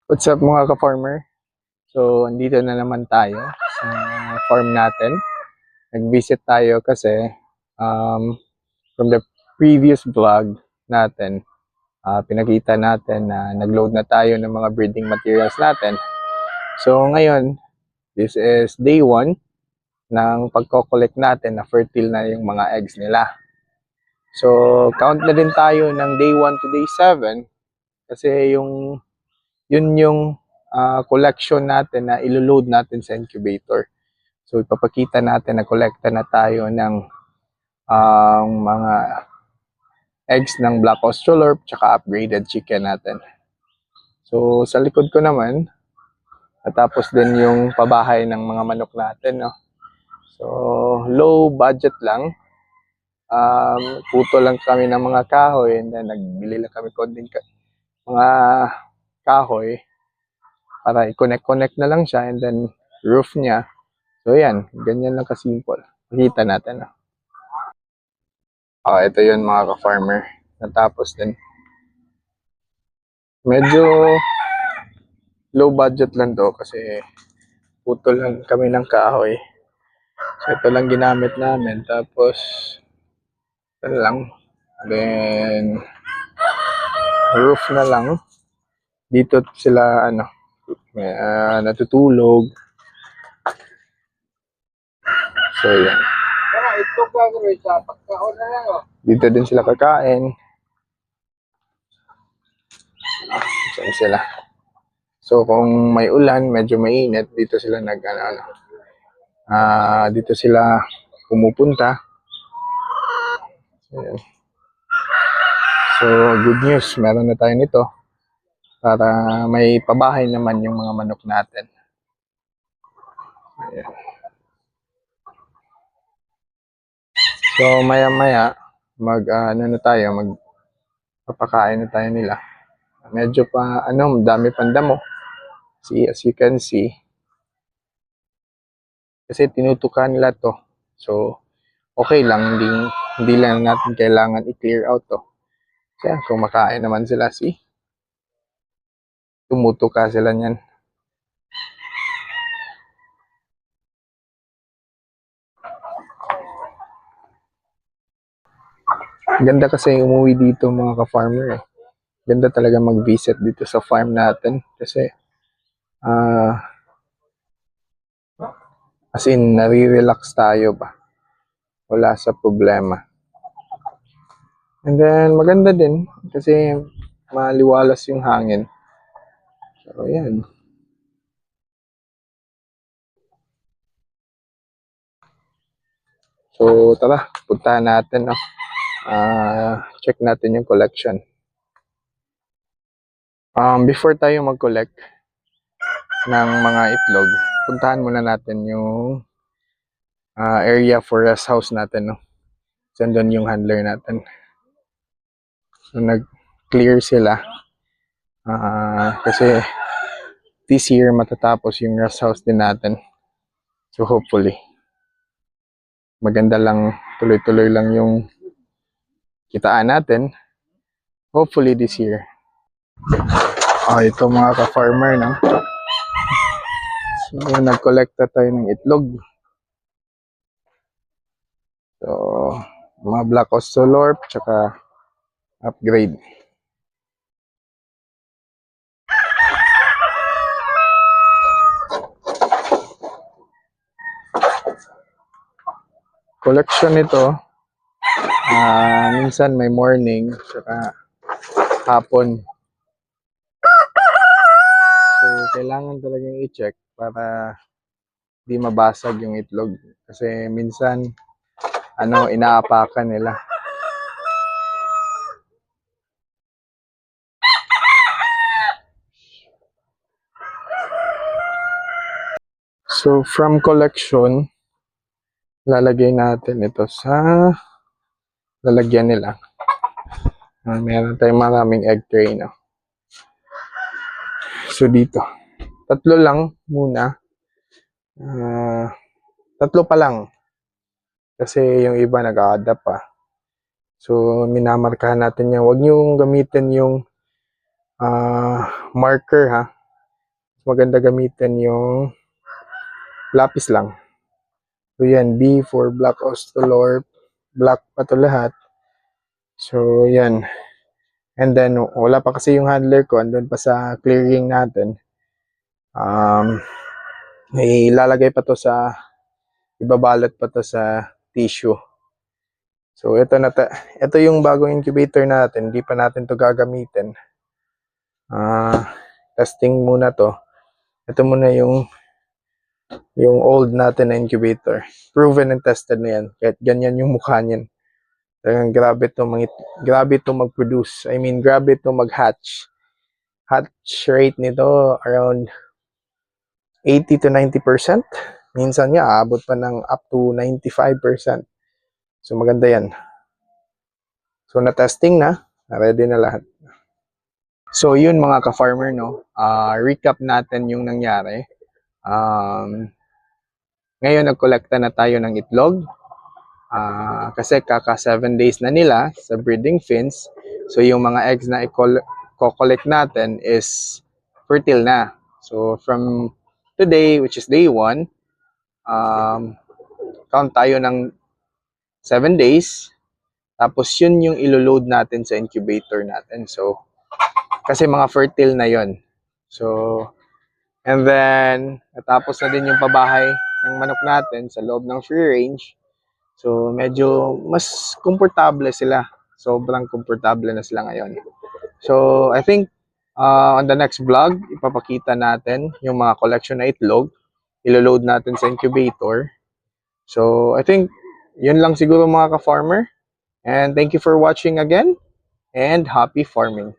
What's up mga ka-farmer? So, andito na naman tayo sa farm natin. Nag-visit tayo kasi from the previous vlog natin, pinakita natin na nag-load na tayo ng mga breeding materials natin. So, ngayon, this is day 1 ng pagko-collect natin na fertile na yung mga eggs nila. So, count na din tayo ng day 1 to day 7 kasi yun yung collection natin na ilo-load natin sa incubator. So ipapakita natin na kolekta na tayo ng mga eggs ng Black Australorp tsaka upgraded chicken natin. So sa likod ko naman, natapos din yung pabahay ng mga manok natin. No? So low budget lang. Puto lang kami ng mga kahoy and then nagbili lang kami konting mga kahoy para i-connect na lang siya and then roof niya. So yan, ganyan lang kasimple. Makita natin. Ito yun mga ka-farmer. Natapos din. Medyo low budget lang to kasi putol lang kami ng kahoy. So ito lang ginamit namin. Tapos ito lang. Then roof na lang. Dito sila natutulog. So yan. Dito din sila kakain. Diyan sila. So kung may ulan, medyo mainit, dito sila dito sila pumupunta. Ayan. So good news, meron na tayo nito para may pabahay naman yung mga manok natin. Ayan. So maya-maya magpapakain na tayo nila. Medyo pa dami pang damo. As you can see. Kasi tinutukan nila to. So okay lang, hindi lang natin kailangan i-clear out to. Kaya kumakain naman sila, tumutuka sila niyan. Ganda kasi umuwi dito mga ka-farmer eh. Ganda talaga mag-visit dito sa farm natin kasi as in nare-relax tayo ba. Wala sa problema. And then maganda din kasi maliwalas yung hangin. So yan. So tara, puntahan natin check natin yung collection. Before tayo mag-collect ng mga itlog, puntahan muna natin yung area for rest house natin, no? So, doon yung handler natin. So, nag-clear sila. Kasi this year matatapos yung rest house din natin. So, hopefully, maganda lang, tuloy-tuloy lang yung kitaan natin. Hopefully this year. Ito mga ka-farmer, no? So, nag-collecta tayo ng itlog. So, mga Black Australorp, tsaka upgrade. Collection nito, minsan may morning, tsaka hapon. So, kailangan talagang i-check para di mabasag yung itlog. Kasi minsan, inaapakan nila. So, from collection, lalagay natin ito sa lalagyan nila. Meron tayong maraming egg tray, no? So, dito. Tatlo lang muna. Tatlo pa lang. Kasi yung iba nag-a-adapt pa. So, minamarkahan natin yan. Huwag niyong gamitin yung marker, ha? maganda gamitin yung lapis lang. So yan, B for Black Australorp. Black pa to lahat. So yan. And then, wala pa kasi yung handler ko. Andun pa sa clearing natin. Ilalagay pa to sa, ibabalot pa to sa tissue. So, ito yung bagong incubator natin. Hindi pa natin to gagamitin. Testing muna to. Ito muna yung old natin na incubator. Proven and tested na yan. Kahit ganyan yung mukha niyan. Talagang grabe to mag-produce. I mean, grabe to mag-hatch. Hatch rate nito around 80 to 90%. Minsan nga, aabot pa ng up to 95%. So, maganda yan. So, na-testing na. Ready na lahat. So, yun mga ka-farmer, no? Recap natin yung nangyari. Ngayon, nagkolekta na tayo ng itlog. Kasi kaka 7 days na nila sa breeding fins. So, yung mga eggs na i-collect natin is fertile na. So, from today, which is day 1, count tayo ng 7 days. Tapos, yun yung ilo-load natin sa incubator natin. So, kasi mga fertile na yon. So, and then, natapos na din yung pabahay ng manok natin sa loob ng free range. So, medyo mas komportable sila. Sobrang komportable na sila ngayon. So, I think on the next vlog, ipapakita natin yung mga collection na itlog. Ilo-load natin sa incubator. So, I think yun lang siguro mga ka-farmer. And thank you for watching again. And happy farming.